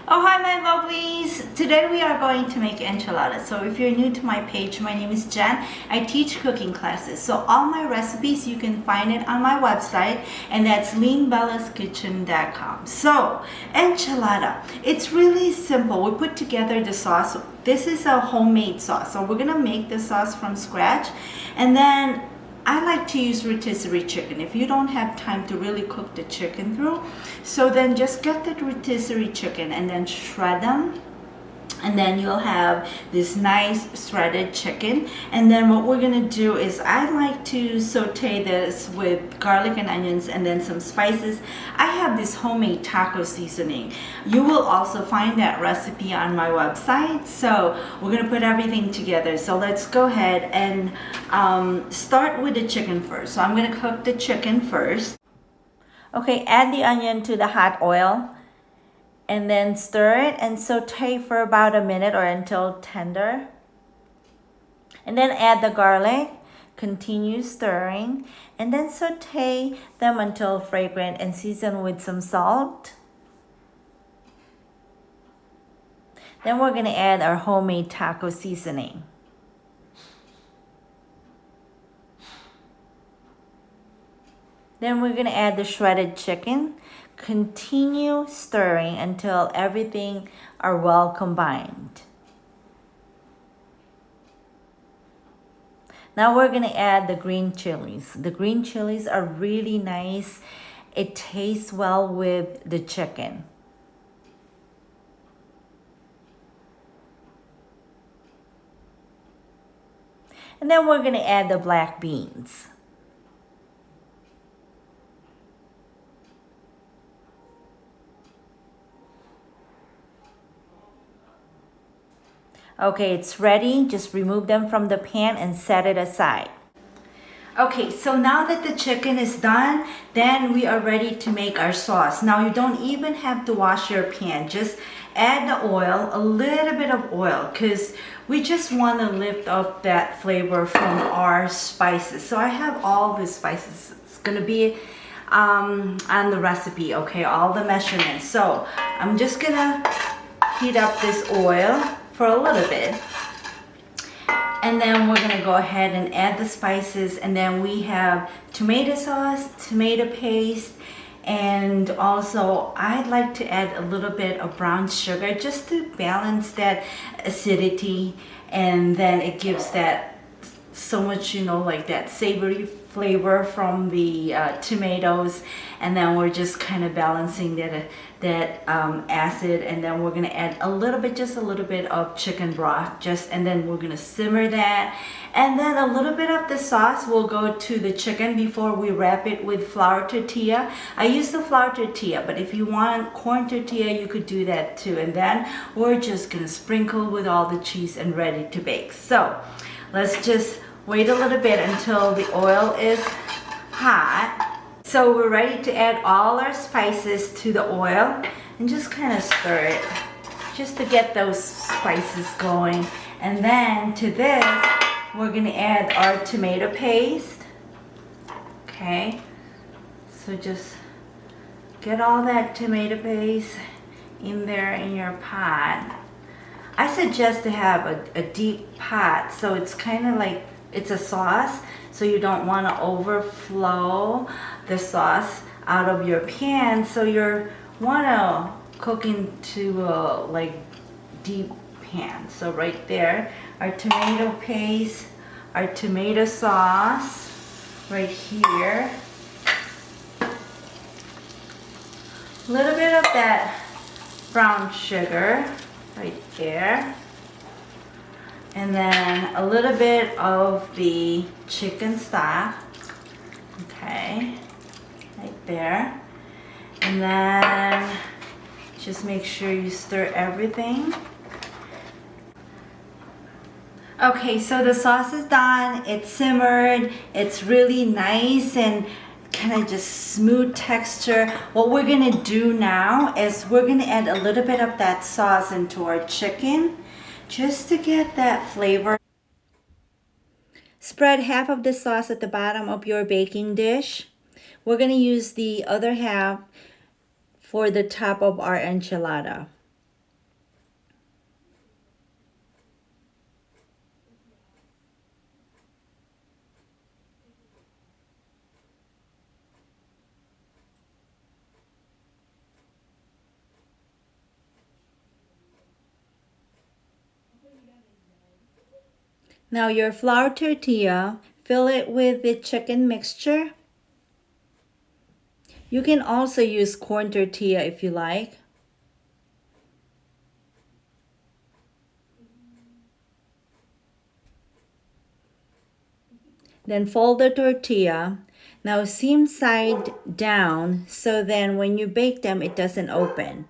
Oh, hi my lovelies! Today we are going to make enchiladas. So if you're new to my page, my name is Jen. I teach cooking classes. So all my recipes, you can find it on my website, and that's leanbellaskitchen.com. So enchilada, it's really simple. We put together the sauce. This is a homemade sauce. So we're gonna make the sauce from scratch, and then I like to use rotisserie chicken if you don't have time to really cook the chicken through. So then just get the rotisserie chicken and then shred them. And then you'll have this nice shredded chicken. And then what we're gonna do is I like to saute this with garlic and onions and then some spices. I have this homemade taco seasoning. You will also find that recipe on my website. So we're gonna put everything together. So let's go ahead and start with the chicken first. So I'm gonna cook the chicken first. Okay, add the onion to the hot oil. And then stir it and saute for about a minute or until tender. And then add the garlic, continue stirring, and then saute them until fragrant and season with some salt. Then we're gonna add our homemade taco seasoning. Then we're gonna add the shredded chicken. Continue stirring until everything are well combined. Now we're gonna add the green chilies. The green chilies are really nice. It tastes well with the chicken. And then we're gonna add the black beans. Okay, it's ready. Just remove them from the pan and set it aside. Okay, so now that the chicken is done, then we are ready to make our sauce. Now you don't even have to wash your pan. Just add the oil, a little bit of oil, because we just want to lift up that flavor from our spices. So I have all the spices. It's going to be on the recipe, okay, all the measurements. So I'm just going to heat up this oil for a little bit, and then we're gonna go ahead and add the spices, and then we have tomato sauce, tomato paste, and also I'd like to add a little bit of brown sugar just to balance that acidity, and then it gives that so much, you know, like that savory flavor from the tomatoes, and then we're just kind of balancing that acid, and then we're gonna add a little bit, just a little bit of chicken broth, and then we're gonna simmer that, and then a little bit of the sauce will go to the chicken before we wrap it with flour tortilla. I use the flour tortilla, but if you want corn tortilla, you could do that too. And then we're just gonna sprinkle with all the cheese and ready to bake. So let's just wait a little bit until the oil is hot. So we're ready to add all our spices to the oil and just kind of stir it just to get those spices going. And then to this, we're gonna add our tomato paste. Okay, so just get all that tomato paste in there in your pot. I suggest to have a deep pot, so it's kind of like it's a sauce, so you don't want to overflow the sauce out of your pan. So you want to cook into a like deep pan. So right there, our tomato paste, our tomato sauce, right here. A little bit of that brown sugar right there. And then a little bit of the chicken stock, okay, right there. And then just make sure you stir everything. Okay, so the sauce is done, it's simmered, it's really nice and kind of just smooth texture. What we're gonna do now is we're gonna add a little bit of that sauce into our chicken, just to get that flavor. Spread half of the sauce at the bottom of your baking dish. We're going to use the other half for the top of our enchilada. Now your flour tortilla, fill it with the chicken mixture. You can also use corn tortilla if you like. Then fold the tortilla. Now seam side down so then when you bake them it doesn't open.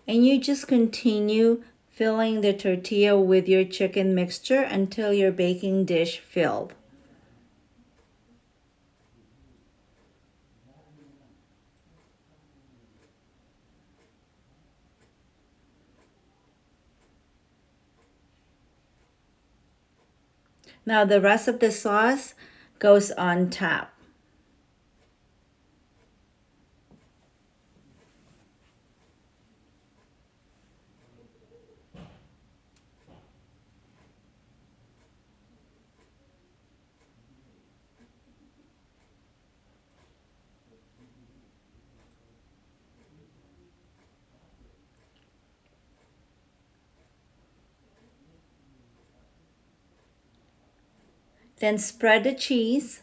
And you just continue filling the tortilla with your chicken mixture until your baking dish filled. Now the rest of the sauce goes on top. Then spread the cheese.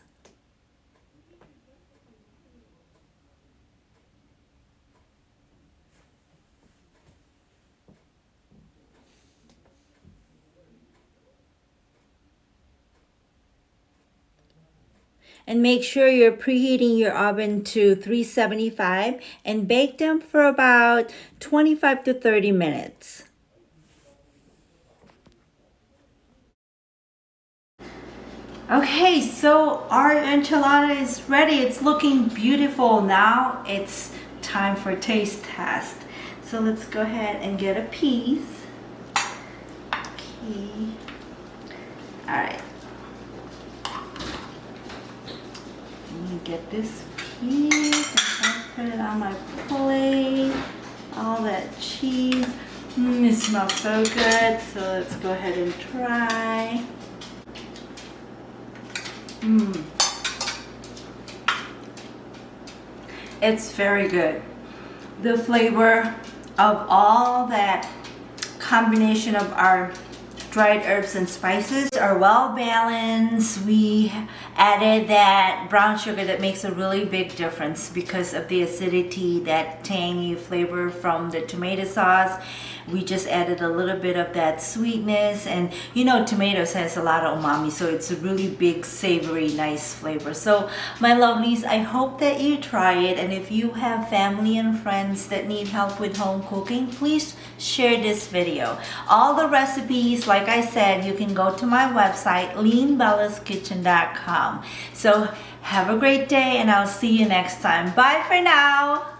And make sure you're preheating your oven to 375 and bake them for about 25 to 30 minutes. Okay, so our enchilada is ready. It's looking beautiful. Now it's time for taste test. So let's go ahead and get a piece. Okay. All right. Let me get this piece and put it on my plate. All that cheese. It smells so good. So let's go ahead and try. It's very good. The flavor of all that combination of our dried herbs and spices are well balanced. We added that brown sugar that makes a really big difference because of the acidity, that tangy flavor from the tomato sauce. We just added a little bit of that sweetness, and you know tomatoes has a lot of umami, so it's a really big savory nice flavor. So my lovelies, I hope that you try it, and if you have family and friends that need help with home cooking, please share this video. All the recipes, like I said, you can go to my website leanbellaskitchen.com. So have a great day and I'll see you next time. Bye for now.